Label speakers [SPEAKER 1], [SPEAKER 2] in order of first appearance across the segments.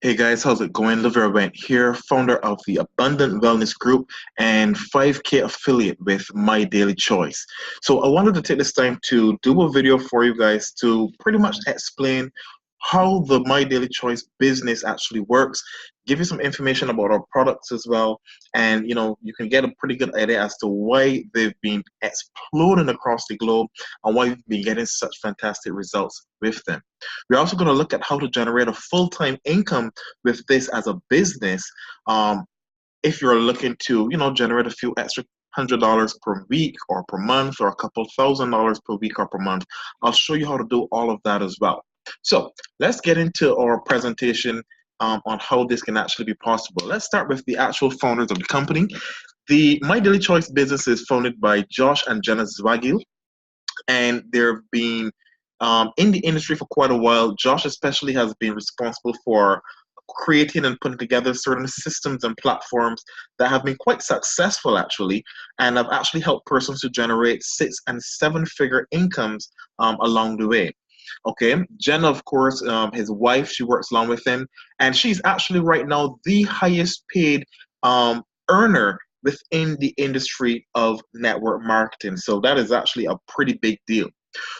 [SPEAKER 1] Hey guys, how's it going? Levere Went here, founder of the Abundant Wellness Group and 5K affiliate with My Daily Choice. So I wanted to take this time to do a video for you guys to pretty much explain how the My Daily Choice business actually works, give you some information about our products as well, and you can get a pretty good idea as to why they've been exploding across the globe and why we've been getting such fantastic results with them. We're also going to look at how to generate a full-time income with this as a business. Um, if you're looking to, generate a few extra $100 per week or per month or a couple $1,000s per week or per month, I'll show you how to do all of that as well. So let's get into our presentation on how this can actually be possible. Let's start with the actual founders of the company. The My Daily Choice business is founded by Josh and Jenna Zwagil, and they've been in the industry for quite a while. Josh especially has been responsible for creating and putting together certain systems and platforms that have been quite successful actually, and have actually helped persons to generate 6 and 7 figure incomes along the way. Okay, Jenna, of course, his wife, she works along with him, and she's actually right now the highest paid earner within the industry of network marketing. So that is actually a pretty big deal.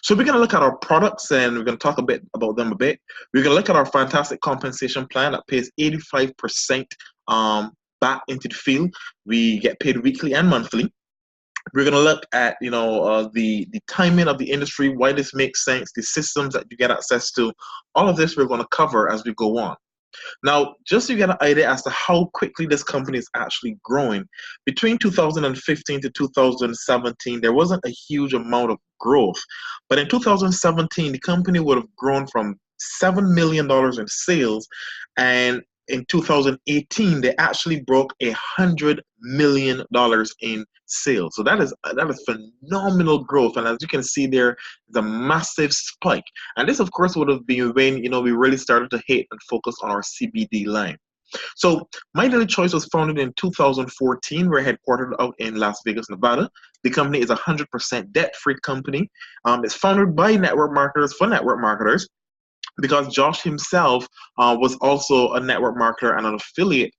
[SPEAKER 1] So we're going to look at our products and we're going to talk a bit about them a bit. We're going to look at our fantastic compensation plan that pays 85% back into the field. We get paid weekly and monthly. We're going to look at the timing of the industry, why this makes sense, the systems that you get access to. All of this we're going to cover as we go on. Now, just so you get an idea as to how quickly this company is actually growing, between 2015 to 2017, there wasn't a huge amount of growth. But in 2017, the company would have grown from $7 million in sales, and in 2018, they actually broke $100 million in sales. So that is phenomenal growth. And as you can see there, it's a massive spike. And this, of course, would have been when we really started to hit and focus on our CBD line. So My Daily Choice was founded in 2014. We're headquartered out in Las Vegas, Nevada. The company is a 100% debt-free company. It's founded by network marketers for network marketers, because Josh himself was also a network marketer and an affiliate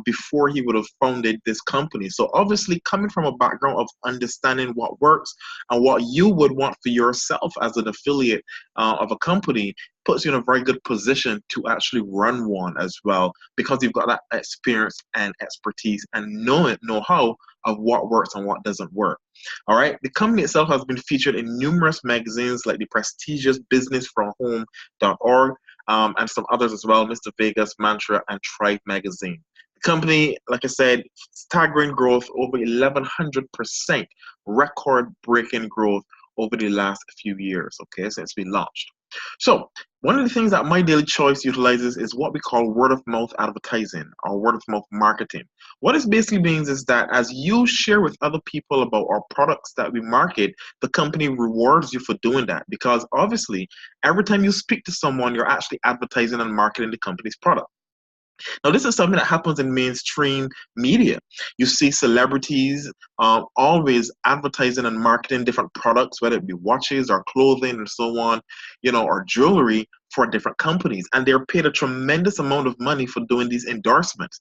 [SPEAKER 1] before he would have founded this company. So obviously, coming from a background of understanding what works and what you would want for yourself as an affiliate of a company puts you in a very good position to actually run one as well, because you've got that experience and expertise and know-how of what works and what doesn't work. All right. The company itself has been featured in numerous magazines like the prestigious businessfromhome.org, and some others as well, Mr. Vegas, Mantra, and Tribe magazine. The company, like I said, staggering growth, over 1,100% record-breaking growth over the last few years, okay, since we launched. So one of the things that My Daily Choice utilizes is what we call word of mouth advertising or word of mouth marketing. What this basically means is that as you share with other people about our products that we market, the company rewards you for doing that, because obviously every time you speak to someone, you're actually advertising and marketing the company's product. Now, this is something that happens in mainstream media. You see celebrities always advertising and marketing different products, whether it be watches or clothing and so on, or jewelry for different companies. And they're paid a tremendous amount of money for doing these endorsements.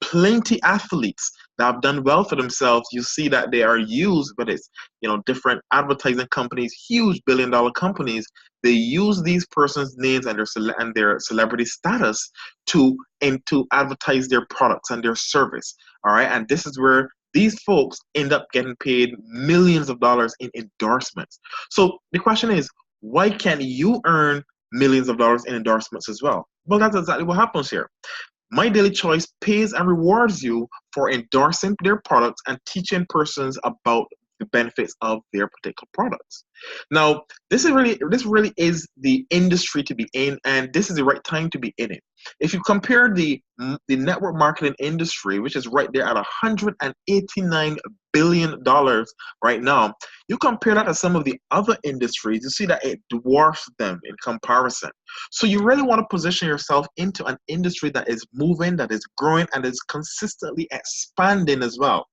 [SPEAKER 1] Plenty athletes that have done well for themselves, you see that they are used, but it's different advertising companies, huge billion-dollar companies. They use these persons' names and their celebrity status to advertise their products and their service. All right, and this is where these folks end up getting paid millions of dollars in endorsements. So the question is, why can't you earn millions of dollars in endorsements as well? Well, that's exactly what happens here. My Daily Choice pays and rewards you for endorsing their products and teaching persons about the benefits of their particular products. Now, this really is the industry to be in, and this is the right time to be in it. If you compare the network marketing industry, which is right there at $189 billion right now, you compare that to some of the other industries, you see that it dwarfs them in comparison. So you really want to position yourself into an industry that is moving, that is growing, and is consistently expanding as well.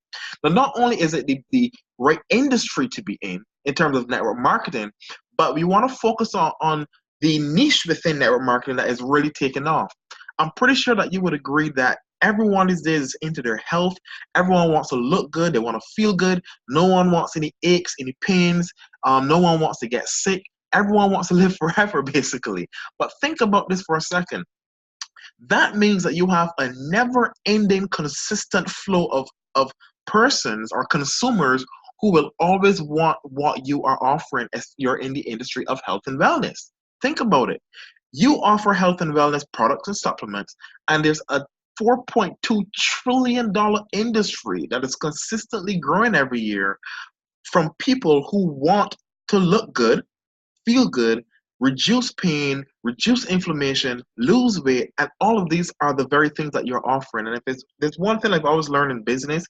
[SPEAKER 1] Now, not only is it the right industry to be in terms of network marketing, but we want to focus on the niche within network marketing that is really taking off. I'm pretty sure that you would agree that everyone these days is into their health. Everyone wants to look good. They want to feel good. No one wants any aches, any pains. No one wants to get sick. Everyone wants to live forever, basically. But think about this for a second. That means that you have a never-ending, consistent flow of persons or consumers who will always want what you are offering if you're in the industry of health and wellness. Think about it. You offer health and wellness products and supplements, and there's a $4.2 trillion industry that is consistently growing every year from people who want to look good, feel good, reduce pain, reduce inflammation, lose weight, and all of these are the very things that you're offering. And if there's one thing I've always learned in business,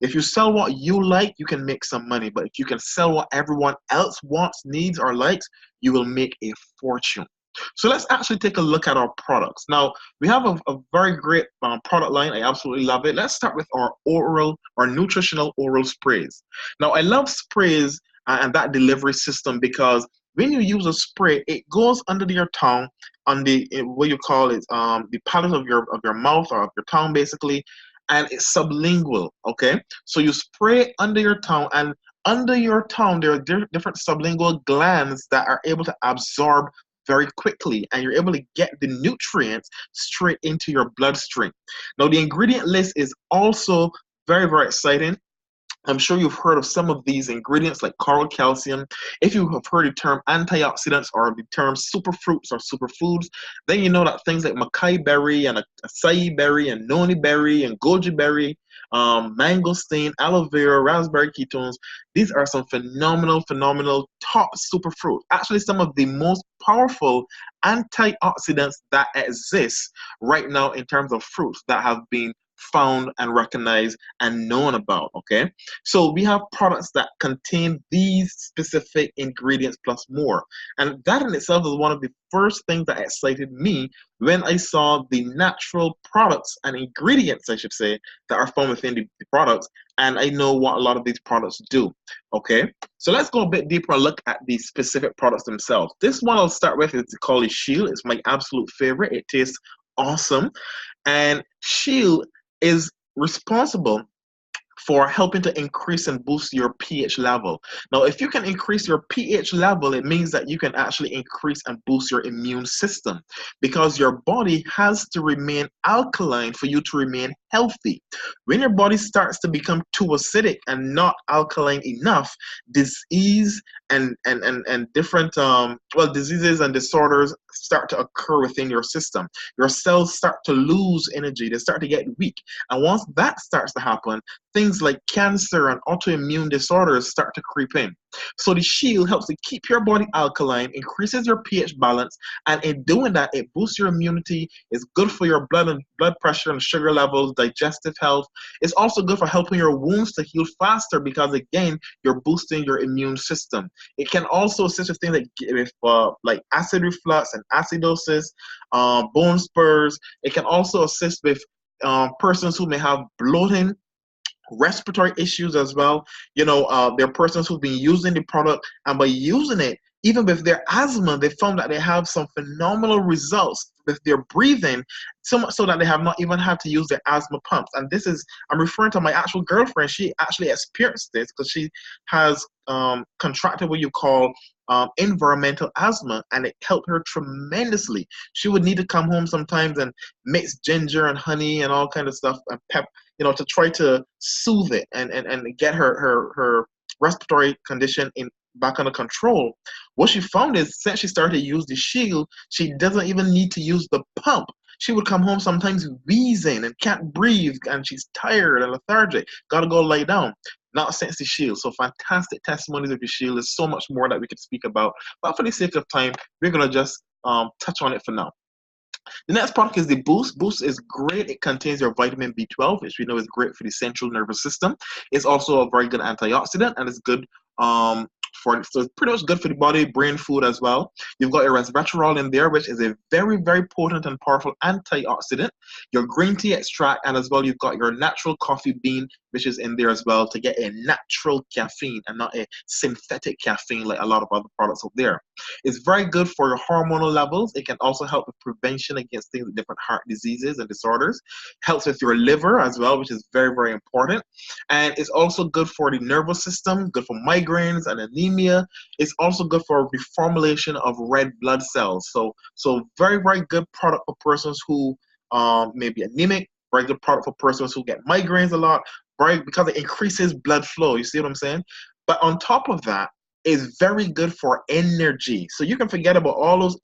[SPEAKER 1] if you sell what you like, you can make some money. But if you can sell what everyone else wants, needs, or likes, you will make a fortune. So let's actually take a look at our products. Now, we have a very great product line. I absolutely love it. Let's start with our nutritional oral sprays. Now, I love sprays and that delivery system because when you use a spray, it goes under your tongue, on the what you call it, the palate of your mouth or of your tongue, basically, and it's sublingual. Okay, so you spray under your tongue, and under your tongue there are different sublingual glands that are able to absorb very quickly, and you're able to get the nutrients straight into your bloodstream. Now, the ingredient list is also very, very exciting. I'm sure you've heard of some of these ingredients like coral calcium. If you have heard the term antioxidants or the term superfruits or superfoods, then you know that things like acai berry and acai berry and noni berry and goji berry, mangosteen, aloe vera, raspberry ketones, these are some phenomenal top superfruits. Actually, some of the most powerful antioxidants that exist right now in terms of fruits that have been found and recognized and known about. Okay, so we have products that contain these specific ingredients plus more, and that in itself is one of the first things that excited me when I saw the natural products and ingredients, I should say, that are found within the products, and I know what a lot of these products do. Okay, so let's go a bit deeper and look at the specific products themselves. This one I'll start with is called Shield. It's my absolute favorite. It tastes awesome, and Shield is responsible for helping to increase and boost your pH level. Now, if you can increase your pH level, it means that you can actually increase and boost your immune system, because your body has to remain alkaline for you to remain healthy. When your body starts to become too acidic and not alkaline enough, disease and different diseases and disorders start to occur within your system. Your cells start to lose energy, they start to get weak, and once that starts to happen, things like cancer and autoimmune disorders start to creep in. So the Shield helps to keep your body alkaline, increases your pH balance, and in doing that, it boosts your immunity. It's good for your blood pressure and sugar levels, digestive health. It's also good for helping your wounds to heal faster because, again, you're boosting your immune system. It can also assist with things like acid reflux and acidosis, bone spurs. It can also assist with persons who may have bloating, respiratory issues as well. There are persons who've been using the product, and by using it, even with their asthma, they found that they have some phenomenal results with their breathing, so much so that they have not even had to use their asthma pumps. And I'm referring to my actual girlfriend. She actually experienced this because she has contracted what you call environmental asthma, and it helped her tremendously. She would need to come home sometimes and mix ginger and honey and all kind of stuff and pep, to try to soothe it and get her respiratory condition back under control. What she found is, since she started to use the Shield, she doesn't even need to use the pump. She would come home sometimes wheezing and can't breathe, and she's tired and lethargic. Gotta go lie down. Not since the Shield. So fantastic testimonies of the Shield. There's so much more that we could speak about, but for the sake of time, we're gonna just touch on it for now. The next product is the Boost. Boost is great. It contains your vitamin B12, which we know is great for the central nervous system. It's also a very good antioxidant, and it's good so it's pretty much good for the body, brain food as well. You've got your resveratrol in there, which is a very, very potent and powerful antioxidant. Your green tea extract, and as well you've got your natural coffee bean which is in there as well, to get a natural caffeine and not a synthetic caffeine like a lot of other products out there. It's very good for your hormonal levels. It can also help with prevention against things like different heart diseases and disorders. Helps with your liver as well, which is very, very important. And it's also good for the nervous system, good for migraines and anemia. It's also good for reformulation of red blood cells. So very, very good product for persons who may be anemic, very good product for persons who get migraines a lot, right? Because it increases blood flow. You see what I'm saying? But on top of that, it's very good for energy. So you can forget about all those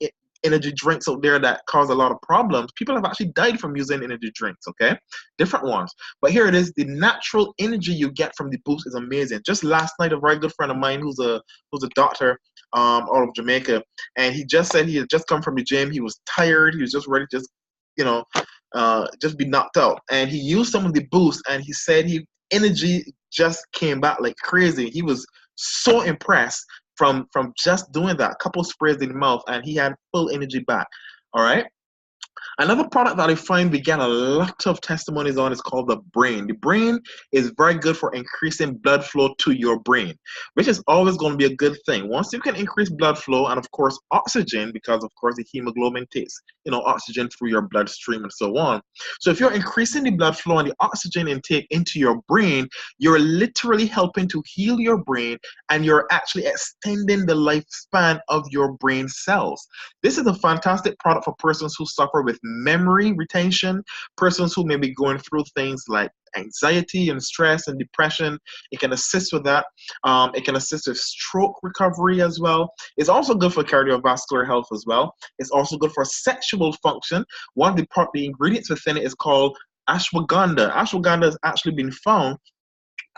[SPEAKER 1] energy drinks out there that cause a lot of problems. People have actually died from using energy drinks, okay? Different ones. But here it is. The natural energy you get from the boost is amazing. Just last night, a very good friend of mine who's a doctor out of Jamaica, and he just said he had just come from the gym. He was tired. He was just ready to just be knocked out. And he used some of the boost, and he said energy just came back like crazy. He was so impressed from just doing that, a couple sprays in the mouth, and he had full energy back. All right. Another product that I find we get a lot of testimonies on is called the brain. The brain is very good for increasing blood flow to your brain, which is always going to be a good thing. Once you can increase blood flow and, of course, oxygen, because, of course, the hemoglobin takes, oxygen through your bloodstream and so on. So if you're increasing the blood flow and the oxygen intake into your brain, you're literally helping to heal your brain, and you're actually extending the lifespan of your brain cells. This is a fantastic product for persons who suffer with memory retention, persons who may be going through things like anxiety and stress and depression. It can assist with that. It can assist with stroke recovery as well. It's also good for cardiovascular health as well. It's also good for sexual function. One of the ingredients within it is called ashwagandha. Ashwagandha has actually been found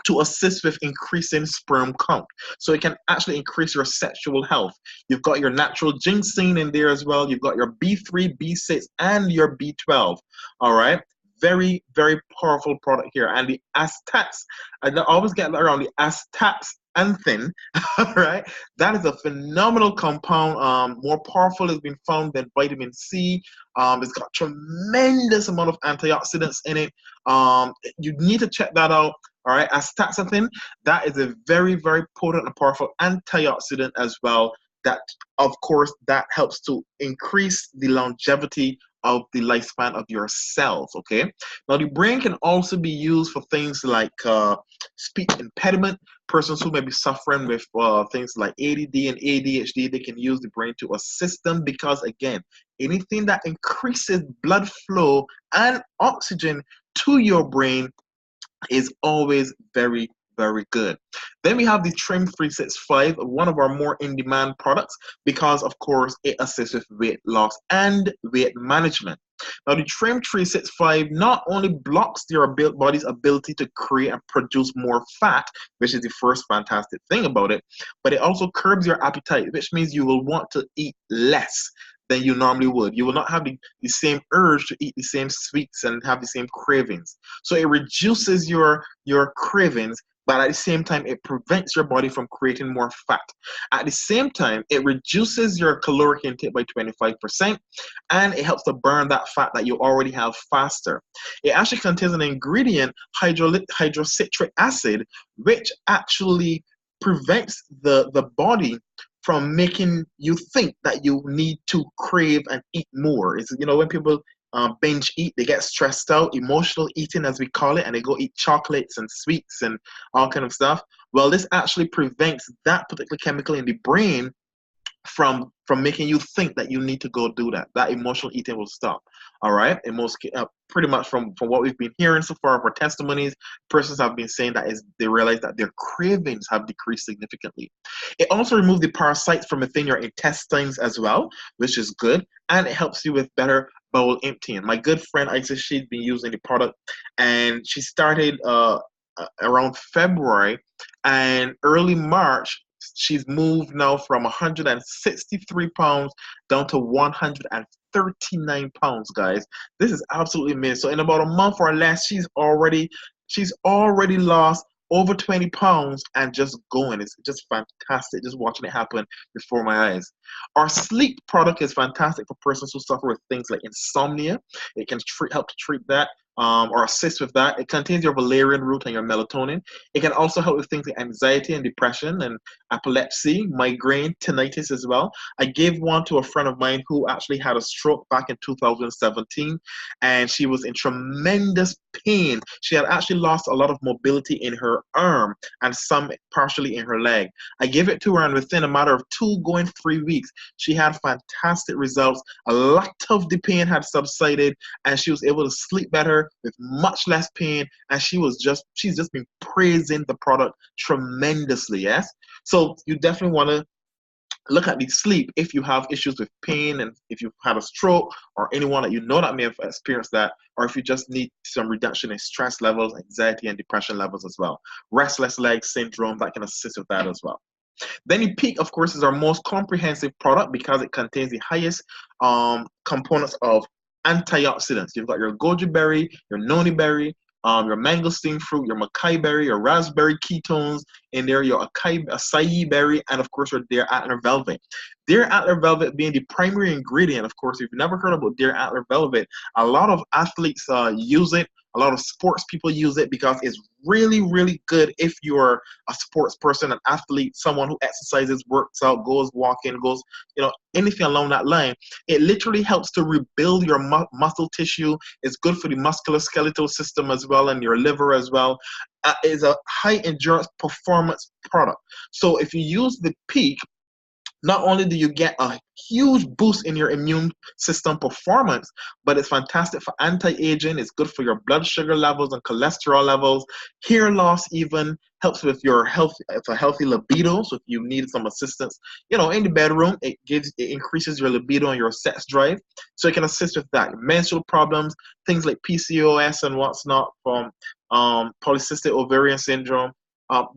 [SPEAKER 1] to assist with increasing sperm count. So it can actually increase your sexual health. You've got your natural ginseng in there as well. You've got your B3, B6, and your B12. All right. Very, very powerful product here. And the astax, I always get around the astaxanthin, all right? That is a phenomenal compound. More powerful has been found than vitamin C. It's got tremendous amount of antioxidants in it. You need to check that out. All right, astaxanthin, that is a very, very potent and powerful antioxidant as well. That, of course, that helps to increase the longevity of the lifespan of your cells, okay? Now, the brain can also be used for things like speech impediment. Persons who may be suffering with things like ADD and ADHD, they can use the brain to assist them because, again, anything that increases blood flow and oxygen to your brain is always very, very good. Then we have the Trim 365, one of our more in-demand products because, of course, it assists with weight loss and weight management. Now, the Trim 365 not only blocks your body's ability to create and produce more fat, which is the first fantastic thing about it, but it also curbs your appetite, which means you will want to eat less than you normally would. You will not have the same urge to eat the same sweets and have the same cravings. So it reduces your cravings, but at the same time, it prevents your body from creating more fat. At the same time, it reduces your caloric intake by 25%, and it helps to burn that fat that you already have faster. It actually contains an ingredient, hydrocitric acid, which actually prevents the body from making you think that you need to crave and eat more. It's, when people binge eat, they get stressed out, emotional eating as we call it, and they go eat chocolates and sweets and all kind of stuff. Well, this actually prevents that particular chemical in the brain from making you think that you need to go do that. That emotional eating will stop. All right. And pretty much from what we've been hearing so far of our testimonies, persons have been saying that they realize that their cravings have decreased significantly. It also removes the parasites from within your intestines as well, which is good, and it helps you with better bowel emptying. My good friend Isis, she's been using the product, and she started around February, and early March she's moved now from 163 pounds down to 139 pounds, guys. This is absolutely amazing. So in about a month or less, she's already lost over 20 pounds and just going. It's just fantastic just watching it happen before my eyes. Our sleep product is fantastic for persons who suffer with things like insomnia. It can help to treat that or assist with that. It contains your valerian root and your melatonin. It can also help with things like anxiety and depression and epilepsy, migraine, tinnitus as well. I gave one to a friend of mine who actually had a stroke back in 2017, and she was in tremendous pain. She had actually lost a lot of mobility in her arm and some partially in her leg. I gave it to her, and within a matter of 2 going 3 weeks, she had fantastic results. A lot of the pain had subsided, and she was able to sleep better with much less pain. And she's just been praising the product tremendously. Yes, so you definitely want to look at the sleep if you have issues with pain, and if you've had a stroke, or anyone that you know that may have experienced that, or if you just need some reduction in stress levels, anxiety, and depression levels as well. Restless leg syndrome, that can assist with that as well. Then the Peak, of course, is our most comprehensive product because it contains the highest components of antioxidants. You've got your goji berry, your noni berry, your mangosteen fruit, your acai berry, your raspberry ketones in there, your acai berry, and of course your deer antler velvet. Deer antler velvet being the primary ingredient. Of course, if you've never heard about deer antler velvet, a lot of athletes use it. A lot of sports people use it because it's really, really good if you're a sports person, an athlete, someone who exercises, works out, goes walking, goes, anything along that line. It literally helps to rebuild your muscle tissue. It's good for the musculoskeletal system as well, and your liver as well. It's a high endurance performance product. So if you use the Peak, not only do you get a huge boost in your immune system performance, but it's fantastic for anti-aging. It's good for your blood sugar levels and cholesterol levels. Hair loss even helps with your healthy libido. So if you need some assistance, in the bedroom, it increases your libido and your sex drive. So it can assist with that. Menstrual problems, things like PCOS and what's not, from polycystic ovarian syndrome.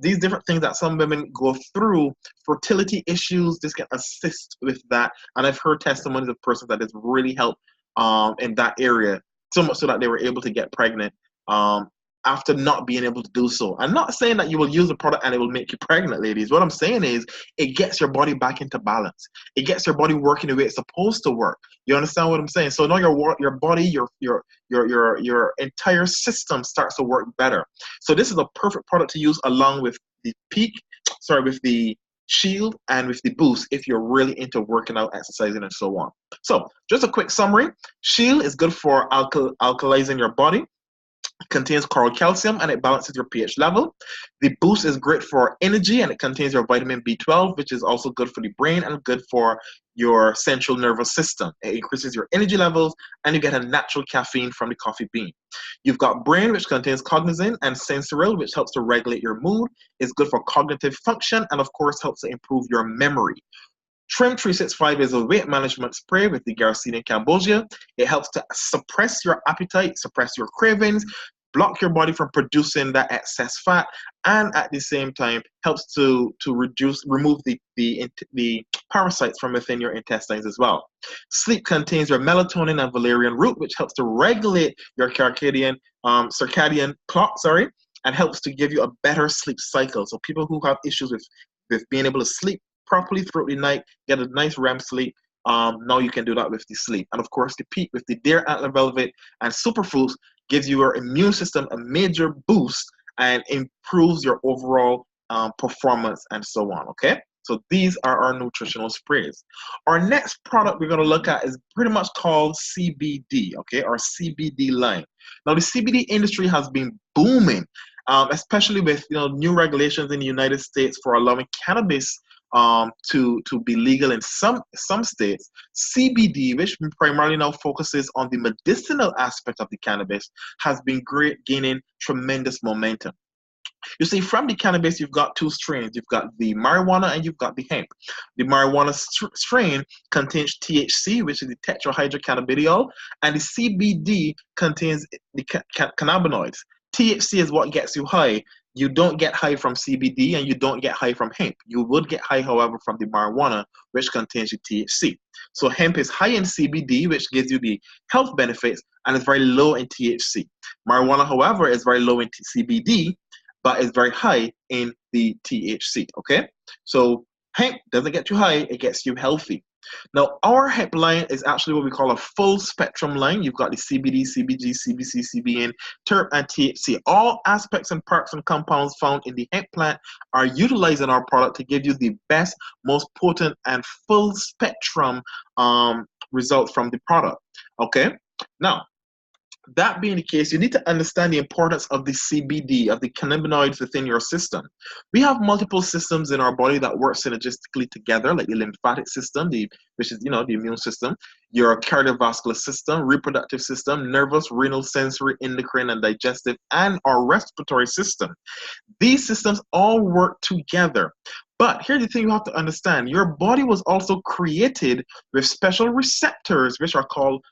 [SPEAKER 1] These different things that some women go through, fertility issues, this can assist with that. And I've heard testimonies of persons that it's really helped in that area, so much so that they were able to get pregnant after not being able to do so. I'm not saying that you will use a product and it will make you pregnant, ladies. What I'm saying is it gets your body back into balance. It gets your body working the way it's supposed to work. You understand what I'm saying? So now your body, your entire system starts to work better. So this is a perfect product to use along with the with the Shield and with the Boost if you're really into working out, exercising, and so on. So just a quick summary. Shield is good for alkalizing your body. Contains coral calcium and it balances your pH level. The Boost is great for energy and it contains your vitamin B12, which is also good for the brain and good for your central nervous system. It increases your energy levels and you get a natural caffeine from the coffee bean. You've got Brain, which contains cognizin, and Sensoril, which helps to regulate your mood. It's good for cognitive function and of course helps to improve your memory. Trim 365 is a weight management spray with the Garcinia cambogia. It helps to suppress your appetite, suppress your cravings, block your body from producing that excess fat, and at the same time helps to remove the parasites from within your intestines as well. Sleep contains your melatonin and valerian root, which helps to regulate your circadian clock, and helps to give you a better sleep cycle. So people who have issues with being able to sleep properly throughout the night, get a nice REM sleep. Now you can do that with the Sleep. And of course, the Peak with the Deer Antler Velvet and Superfruits gives your immune system a major boost and improves your overall performance and so on, okay? So these are our nutritional sprays. Our next product we're gonna look at is pretty much called CBD, okay? Our CBD line. Now the CBD industry has been booming, especially with new regulations in the United States for allowing cannabis to be legal in some states. CBD, which primarily now focuses on the medicinal aspect of the cannabis, has been gaining tremendous momentum. You see, from the cannabis, you've got 2 strains. You've got the marijuana and you've got the hemp. The marijuana strain contains THC, which is the tetrahydrocannabidiol, and the CBD contains the cannabinoids. THC is what gets you high. You don't get high from CBD and you don't get high from hemp. You would get high, however, from the marijuana, which contains the THC. So hemp is high in CBD, which gives you the health benefits, and is very low in THC. Marijuana, however, is very low in CBD, but is very high in the THC, okay? So Hemp doesn't get you high, it gets you healthy. Now, our hemp line is actually what we call a full spectrum line. You've got the CBD, CBG, CBC, CBN, terp, and THC. All aspects and parts and compounds found in the hemp plant are utilized in our product to give you the best, most potent, and full spectrum results from the product. Okay? Now, that being the case, you need to understand the importance of the CBD, of the cannabinoids within your system. We have multiple systems in our body that work synergistically together, like the lymphatic system, which is, the immune system, your cardiovascular system, reproductive system, nervous, renal, sensory, endocrine, and digestive, and our respiratory system. These systems all work together. But here's the thing you have to understand. Your body was also created with special receptors, which are called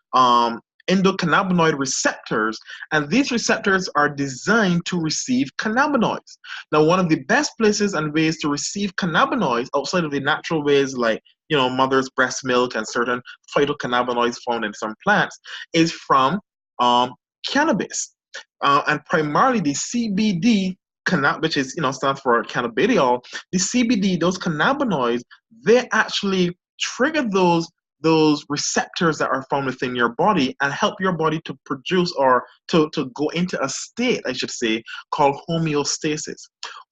[SPEAKER 1] endocannabinoid receptors, and these receptors are designed to receive cannabinoids. Now, one of the best places and ways to receive cannabinoids outside of the natural ways like mother's breast milk and certain phytocannabinoids found in some plants is from cannabis, and primarily the CBD, which is stands for cannabidiol. The CBD, those cannabinoids, they actually trigger those receptors that are found within your body and help your body to produce or to go into a state, I should say, called homeostasis.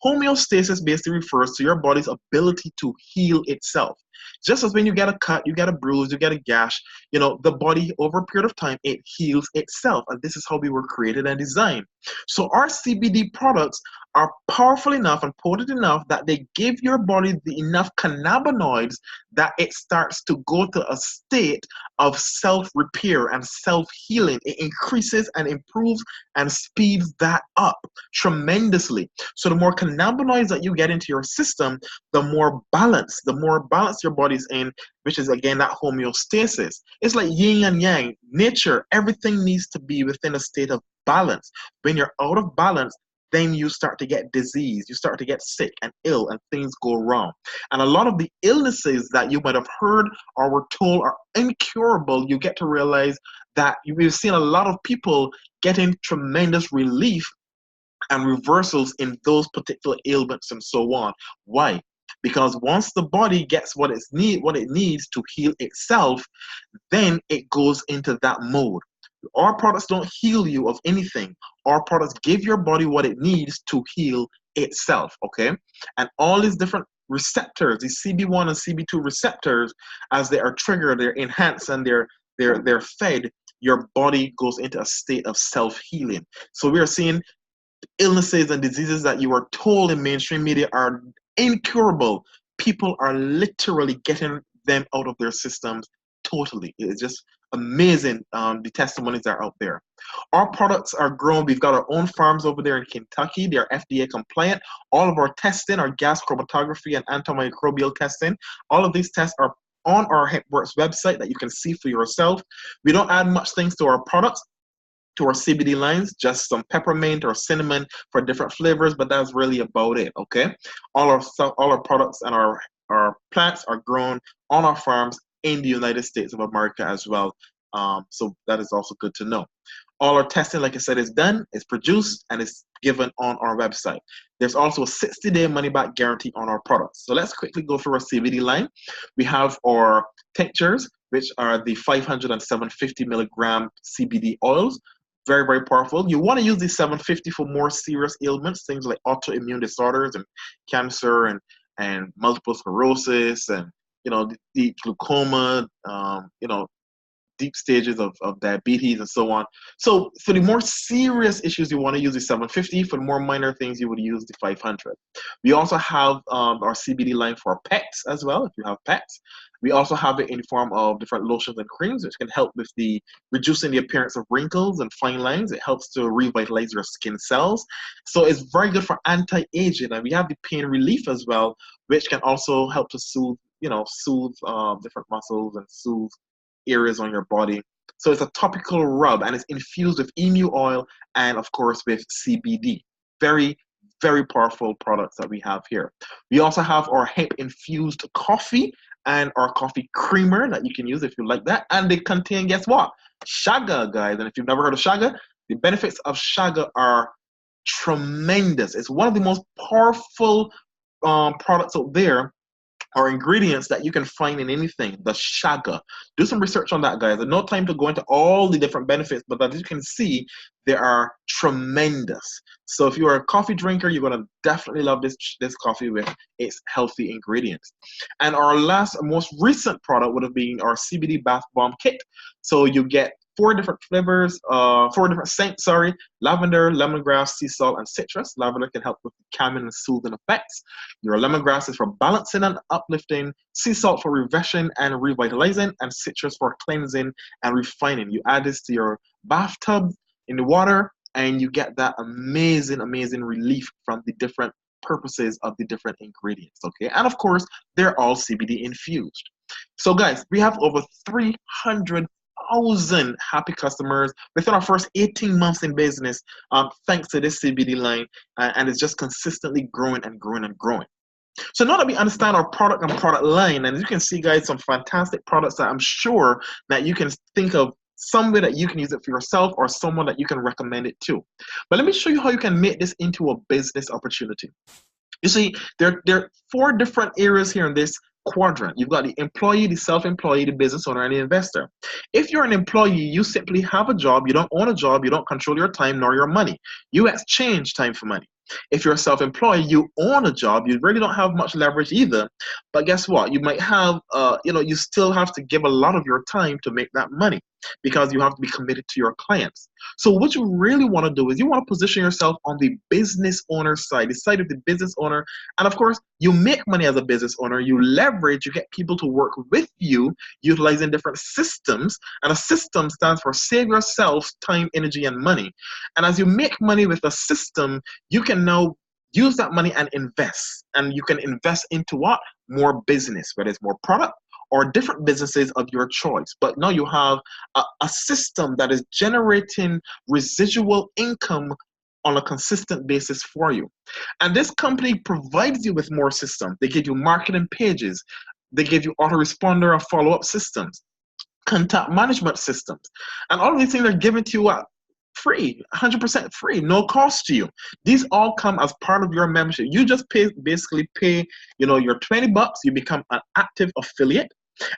[SPEAKER 1] Homeostasis basically refers to your body's ability to heal itself. Just as when you get a cut, you get a bruise, you get a gash, the body over a period of time, it heals itself. And this is how we were created and designed. So our CBD products are powerful enough and potent enough that they give your body enough cannabinoids that it starts to go to a state of self-repair and self-healing. It increases and improves and speeds that up tremendously. So the more cannabinoids that you get into your system, the more balance your body's in, which is again that homeostasis. It's like yin and yang. Nature, everything needs to be within a state of balance. When you're out of balance, then you start to get disease, you start to get sick and ill, and things go wrong. And a lot of the illnesses that you might have heard or were told are incurable, you get to realize that we've seen a lot of people getting tremendous relief and reversals in those particular ailments and so on. Why? Because once the body gets what it needs to heal itself, then it goes into that mode. Our products don't heal you of anything. Our products give your body what it needs to heal itself, okay? And all these different receptors, these CB1 and CB2 receptors, as they are triggered, they're enhanced and they're fed, your body goes into a state of self-healing. So we are seeing illnesses and diseases that you are told in mainstream media are incurable. People are literally getting them out of their systems totally. It's just amazing, the testimonies that are out there. Our products are grown. We've got our own farms over there in Kentucky. They are FDA compliant. All of our testing, our gas chromatography and antimicrobial testing, all of these tests are on our HempWorks website that you can see for yourself. We don't add much things to our products, to our CBD lines, just some peppermint or cinnamon for different flavors, but that's really about it, okay? All our products and our plants are grown on our farms in the United States of America as well. So that is also good to know. All our testing, like I said, is done, it's produced, and it's given on our website. There's also a 60-day money-back guarantee on our products. So let's quickly go through our CBD line. We have our tinctures, which are the 500 and 750 milligram CBD oils. Very, very powerful. You want to use the 750 for more serious ailments, things like autoimmune disorders and cancer and multiple sclerosis and deep glaucoma, deep stages of diabetes and so on. So for the more serious issues, you want to use the 750. For the more minor things, you would use the 500. We also have our CBD line for pets as well, if you have pets. We also have it in the form of different lotions and creams, which can help with reducing the appearance of wrinkles and fine lines. It helps to revitalize your skin cells. So it's very good for anti-aging. And we have the pain relief as well, which can also help to soothe different muscles and soothe areas on your body. So it's a topical rub and it's infused with emu oil and of course with CBD. Very, very powerful products that we have here. We also have our hemp infused coffee and our coffee creamer that you can use if you like that. And they contain, guess what? Chaga, guys. And if you've never heard of chaga, the benefits of chaga are tremendous. It's one of the most powerful products out there or ingredients that you can find in anything, the shaga. Do some research on that, guys. There's no time to go into all the different benefits, but as you can see, they are tremendous. So if you're a coffee drinker, you're going to definitely love this coffee with its healthy ingredients. And our most recent product would have been our CBD bath bomb kit. So you get four different flavors, four different scents, sorry: lavender, lemongrass, sea salt, and citrus. Lavender can help with calming and soothing effects. Your lemongrass is for balancing and uplifting, sea salt for refreshing and revitalizing, and citrus for cleansing and refining. You add this to your bathtub in the water, and you get that amazing, amazing relief from the different purposes of the different ingredients, okay? And of course, they're all CBD infused. So guys, we have over 300,000 happy customers within our first 18 months in business, thanks to this CBD line, and it's just consistently growing and growing and growing. So now that we understand our product and product line, and you can see, guys, some fantastic products that I'm sure that you can think of some way that you can use it for yourself or someone that you can recommend it to. But let me show you how you can make this into a business opportunity. You see, there are four different areas here in this quadrant. You've got the employee, the self-employed, the business owner, and the investor. If you're an employee, you simply have a job. You don't own a job. You don't control your time nor your money. You exchange time for money. If you're self-employed, you own a job. You really don't have much leverage either. But guess what? You might have, you still have to give a lot of your time to make that money because you have to be committed to your clients. So what you really want to do is you want to position yourself on the business owner side, the side of the business owner. And of course, you make money as a business owner. You leverage, you get people to work with you, utilizing different systems. And a system stands for save yourself time, energy, and money. And as you make money with a system, you can now use that money and invest. And you can invest into what? More business, whether it's more product or different businesses of your choice. But now you have a system that is generating residual income on a consistent basis for you. And this company provides you with more systems. They give you marketing pages. They give you autoresponder and follow-up systems, contact management systems. And all of these things are given to you free, 100% free, no cost to you. These all come as part of your membership. You just basically pay, your $20, you become an active affiliate.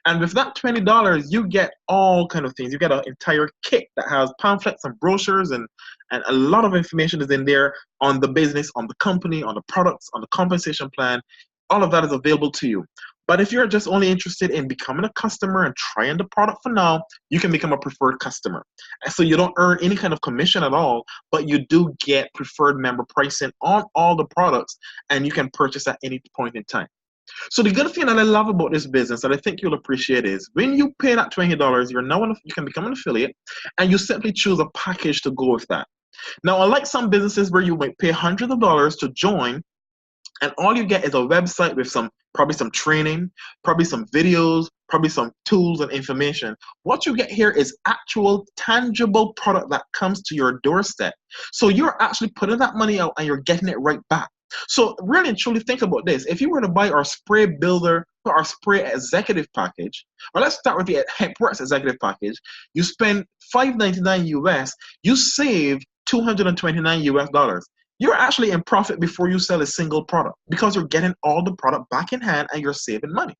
[SPEAKER 1] And with that $20, you get all kind of things. You get an entire kit that has pamphlets and brochures, and a lot of information is in there on the business, on the company, on the products, on the compensation plan. All of that is available to you. But if you're just only interested in becoming a customer and trying the product for now, you can become a preferred customer. And so you don't earn any kind of commission at all, but you do get preferred member pricing on all the products, and you can purchase at any point in time. So the good thing that I love about this business that I think you'll appreciate is when you pay that $20, you can become an affiliate, and you simply choose a package to go with that. Now, unlike some businesses where you might pay hundreds of dollars to join, and all you get is a website with probably some training, probably some videos, probably some tools and information. What you get here is actual tangible product that comes to your doorstep. So you're actually putting that money out and you're getting it right back. So really and truly think about this. If you were to buy our spray builder or our spray executive package, or let's start with the HempWorks executive package, you spend $5.99 US, you save $229 US. You're actually in profit before you sell a single product because you're getting all the product back in hand and you're saving money.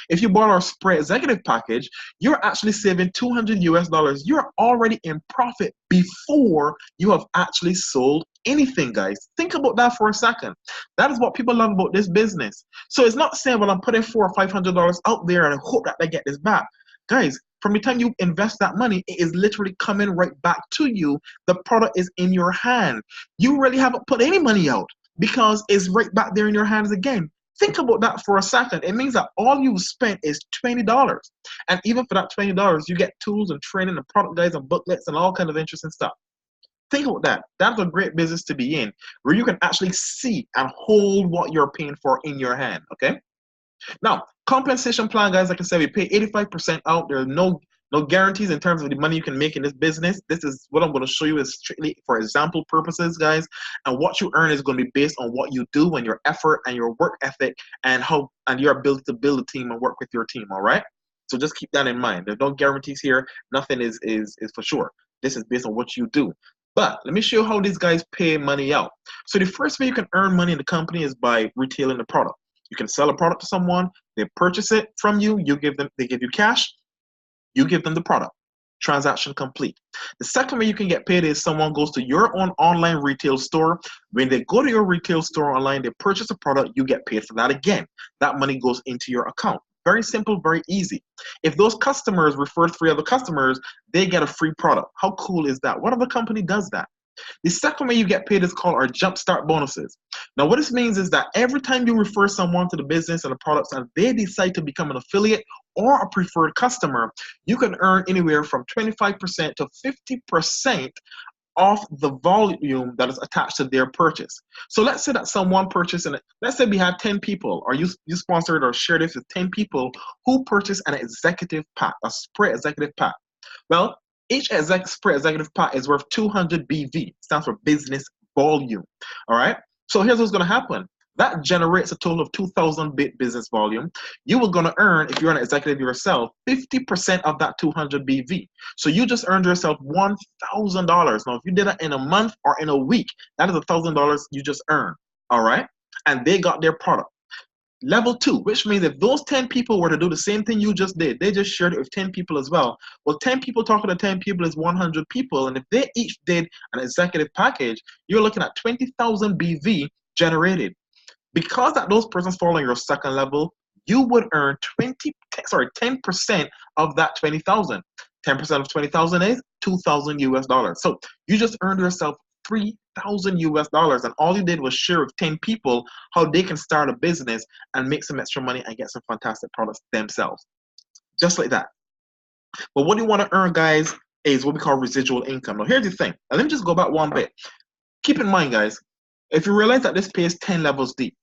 [SPEAKER 1] If you bought our spray executive package, you're actually saving $200 US. You're already in profit before you have actually sold anything, guys. Think about that for a second. That is what people love about this business. So it's not saying, well, I'm putting $400 or $500 out there and I hope that they get this back. Guys, from the time you invest that money, it is literally coming right back to you. The product is in your hand. You really haven't put any money out because it's right back there in your hands again. Think about that for a second. It means that all you've spent is $20. And even for that $20, you get tools and training and product guides and booklets and all kinds of interesting stuff. Think about that. That's a great business to be in, where you can actually see and hold what you're paying for in your hand, okay? Now, compensation plan, guys, like I said, we pay 85% out. There are no guarantees in terms of the money you can make in this business. This is what I'm going to show you is strictly for example purposes, guys. And what you earn is going to be based on what you do and your effort and your work ethic and your ability to build a team and work with your team, all right? So just keep that in mind. There's no guarantees here. Nothing is for sure. This is based on what you do. But let me show you how these guys pay money out. So the first way you can earn money in the company is by retailing the product. You can sell a product to someone, they purchase it from you, they give you cash, you give them the product. Transaction complete. The second way you can get paid is someone goes to your own online retail store. When they go to your retail store online, they purchase a product, you get paid for that again. That money goes into your account. Very simple, very easy. If those customers refer 3 other customers, they get a free product. How cool is that? What other company does that? The second way you get paid is called our jumpstart bonuses. Now, what this means is that every time you refer someone to the business and the products and they decide to become an affiliate or a preferred customer, you can earn anywhere from 25% to 50% off the volume that is attached to their purchase. So let's say that someone purchased, and let's say we have 10 people, or you sponsored or shared this with 10 people who purchased an executive pack, a spray executive pack. Well, each spray executive pack is worth 200 BV, stands for business volume. All right. So here's what's going to happen. That generates a total of 2,000 business volume. You are going to earn, if you're an executive yourself, 50% of that 200 BV. So you just earned yourself $1,000. Now, if you did that in a month or in a week, that is $1,000 you just earned. All right. And they got their product. Level 2, which means if those 10 people were to do the same thing you just did, they just shared it with 10 people as well. Well, 10 people talking to 10 people is 100 people. And if they each did an executive package, you're looking at 20,000 BV generated. Because that those persons fall on your second level, you would earn 10% of that 20,000. 10% of 20,000 is 2,000 US dollars. So you just earned yourself 3,000 US dollars, and all you did was share with 10 people how they can start a business and make some extra money and get some fantastic products themselves. Just like that. But what you want to earn, guys, is what we call residual income. Now, here's the thing. And let me just go back one bit. Keep in mind, guys, if you realize that this pay is 10 levels deep,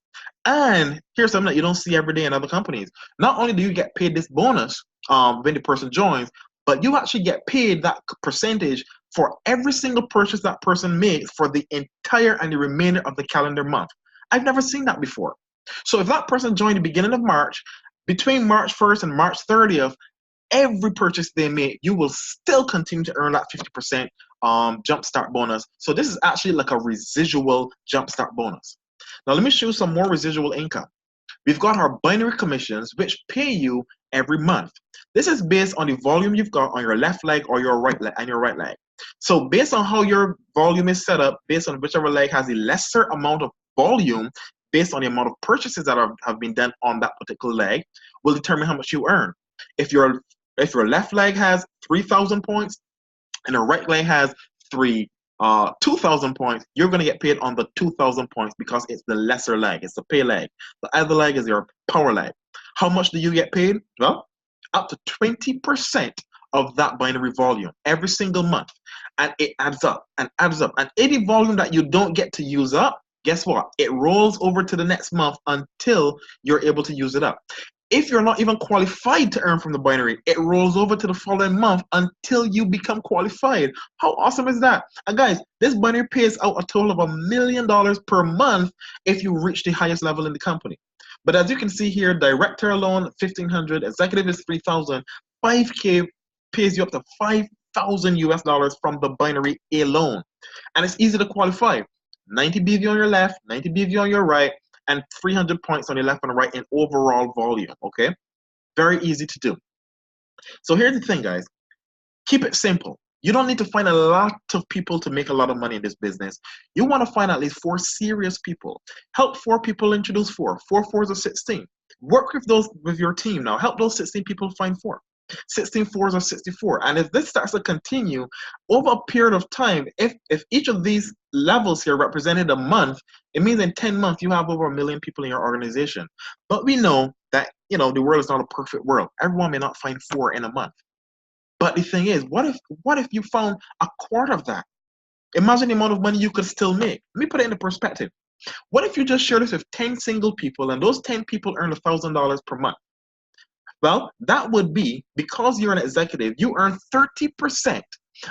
[SPEAKER 1] and here's something that you don't see every day in other companies. Not only do you get paid this bonus when the person joins, but you actually get paid that percentage for every single purchase that person makes for the entire and the remainder of the calendar month. I've never seen that before. So if that person joined the beginning of March, between March 1st and March 30th, every purchase they make, you will still continue to earn that 50% jumpstart bonus. So this is actually like a residual jumpstart bonus. Now let me show you some more residual income. We've got our binary commissions, which pay you every month. This is based on the volume you've got on your left leg or your right leg. So based on how your volume is set up, based on whichever leg has the lesser amount of volume, based on the amount of purchases that have been done on that particular leg, will determine how much you earn. If your left leg has 3,000 points and the right leg has 2,000 points, you're going to get paid on the 2,000 points because it's the lesser leg. It's the pay leg. The other leg is your power leg. How much do you get paid? Well, up to 20% of that binary volume every single month. And it adds up and adds up. And any volume that you don't get to use up, guess what? It rolls over to the next month until you're able to use it up. If you're not even qualified to earn from the binary, it rolls over to the following month until you become qualified. How awesome is that? And guys, this binary pays out a total of $1 million per month if you reach the highest level in the company. But as you can see here, director alone, 1,500, executive is 3,000, 5K pays you up to 5,000 US dollars from the binary alone. And it's easy to qualify. 90 BV on your left, 90 BV on your right, and 300 points on your left and right in overall volume, okay? Very easy to do. So here's the thing, guys. Keep it simple. You don't need to find a lot of people to make a lot of money in this business. You want to find at least 4 serious people. Help 4 people introduce 4. 4 4s are 16. Work with your team now. Help those 16 people find 4. 16 4s are 64. And if this starts to continue over a period of time, if each of these levels here represented a month, it means in 10 months you have over 1 million people in your organization. But we know that, you know, the world is not a perfect world. Everyone may not find 4 in a month. But the thing is, what if you found a quarter of that? Imagine the amount of money you could still make. Let me put it into perspective. What if you just share this with 10 single people and those 10 people earn $1,000 per month? Well, that would be, because you're an executive, you earn 30%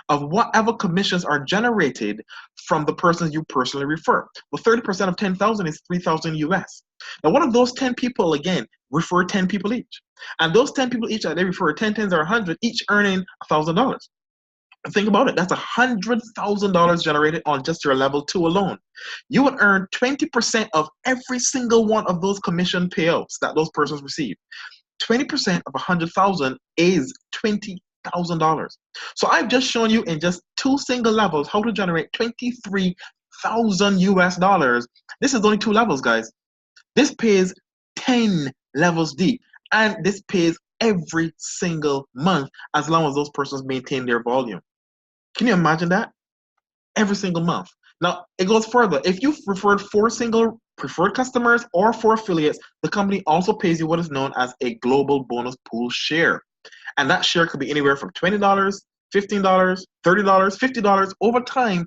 [SPEAKER 1] of whatever commissions are generated from the persons you personally refer. Well, 30% of 10,000 is 3,000 US. Now, what if those 10 people, again, refer 10 people each? And those 10 people each that they refer, 10 tens are 100, each earning $1,000. Think about it. That's $100,000 generated on just your level 2 alone. You would earn 20% of every single one of those commission payouts that those persons receive. 20% of 100,000 is $20,000. So I've just shown you in just 2 single levels how to generate 23,000 US dollars. This is only 2 levels, guys. This pays 10 levels deep, and this pays every single month as long as those persons maintain their volume. Can you imagine that? Every single month. Now, it goes further. If you've referred 4 single preferred customers or 4 affiliates, the company also pays you what is known as a global bonus pool share. And that share could be anywhere from $20, $15, $30, $50 over time,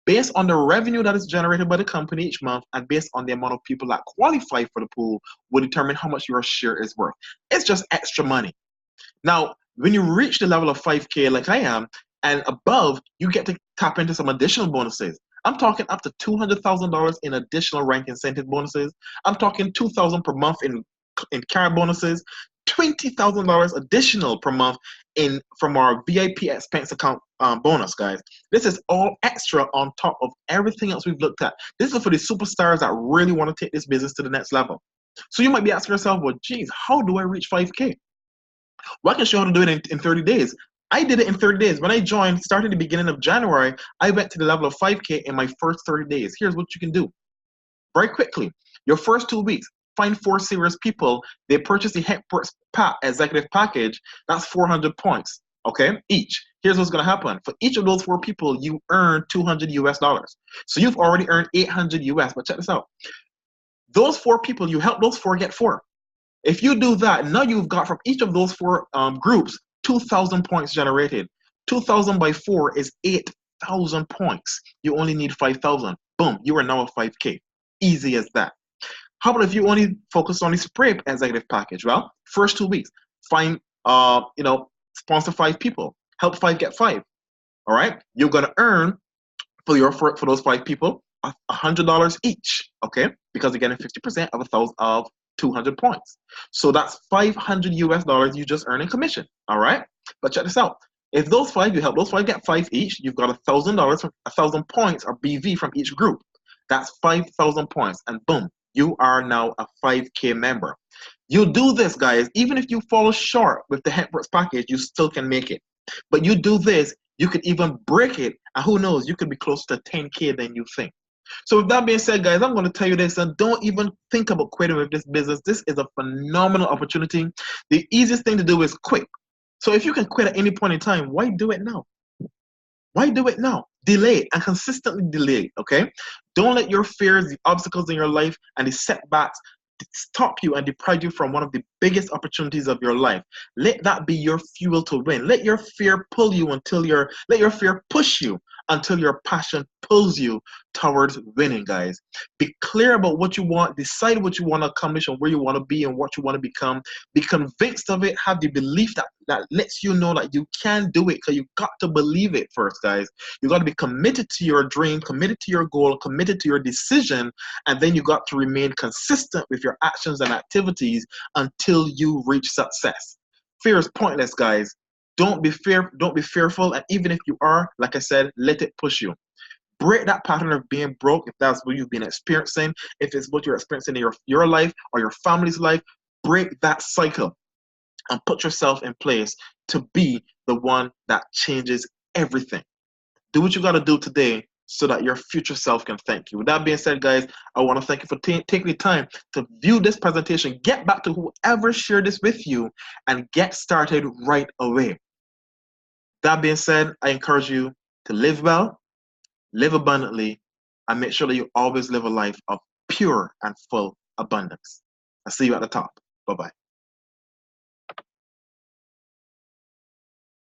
[SPEAKER 1] based on the revenue that is generated by the company each month and based on the amount of people that qualify for the pool will determine how much your share is worth. It's just extra money. Now, when you reach the level of 5K like I am and above, you get to tap into some additional bonuses. I'm talking up to $200,000 in additional rank incentive bonuses. I'm talking $2,000 per month in card bonuses, $20,000 additional per month from our VIP expense account bonus, guys. This is all extra on top of everything else we've looked at. This is for the superstars that really want to take this business to the next level. So you might be asking yourself, well, geez, how do I reach 5K? Well, I can show you how to do it in 30 days. I did it in 30 days. When I joined, starting the beginning of January, I went to the level of 5K in my first 30 days. Here's what you can do. Very quickly, your first 2 weeks, find 4 serious people. They purchase the Hempworks executive package. That's 400 points, okay, each. Here's what's going to happen. For each of those 4 people, you earn 200 US dollars. So you've already earned 800 US, but check this out. Those 4 people, you help those 4 get 4. If you do that, now you've got from each of those 4 groups, 2,000 points generated. 2,000 by 4 is 8,000 points. You only need 5,000. Boom, you are now a 5K. Easy as that. How about if you only focus on the spray executive package? Well, first 2 weeks, find, sponsor 5 people. Help 5 get 5. All right? You're going to earn for those 5 people $100 each, okay? Because you're getting 50% of 200 points. So that's 500 US dollars you just earn in commission, all right? But check this out. If those 5, you help those 5 get 5 each, you've got $1,000, 1,000 points or BV from each group. That's 5,000 points, and boom, you are now a 5K member. You do this, guys, even if you fall short with the Hempworks package, you still can make it. But you do this, you could even break it, and who knows, you could be closer to 10K than you think. So with that being said, guys, I'm going to tell you this, and don't even think about quitting with this business. This is a phenomenal opportunity. The easiest thing to do is quit. So if you can quit at any point in time, why do it now? Why do it now? Delay and consistently delay, okay? Don't let your fears, the obstacles in your life, and the setbacks stop you and deprive you from one of the biggest opportunities of your life. Let that be your fuel to win. Let your fear pull you let your fear push you until your passion pulls you towards winning, guys. Be clear about what you want, decide what you want to accomplish and where you want to be and what you want to become. Be convinced of it, have the belief that lets you know that you can do it, because you got to believe it first, guys. You got to be committed to your dream, committed to your goal, committed to your decision, and then you got to remain consistent with your actions and activities until you reach success. Fear is pointless, guys. Don't be fearful, and even if you are, like I said, let it push you. Break that pattern of being broke if that's what you've been experiencing, if it's what you're experiencing in your life or your family's life. Break that cycle and put yourself in place to be the one that changes everything. Do what you got to do today so that your future self can thank you. With that being said, guys, I want to thank you for taking the time to view this presentation. Get back to whoever shared this with you and get started right away. That being said, I encourage you to live well, live abundantly, and make sure that you always live a life of pure and full abundance. I'll see you at the top. Bye-bye.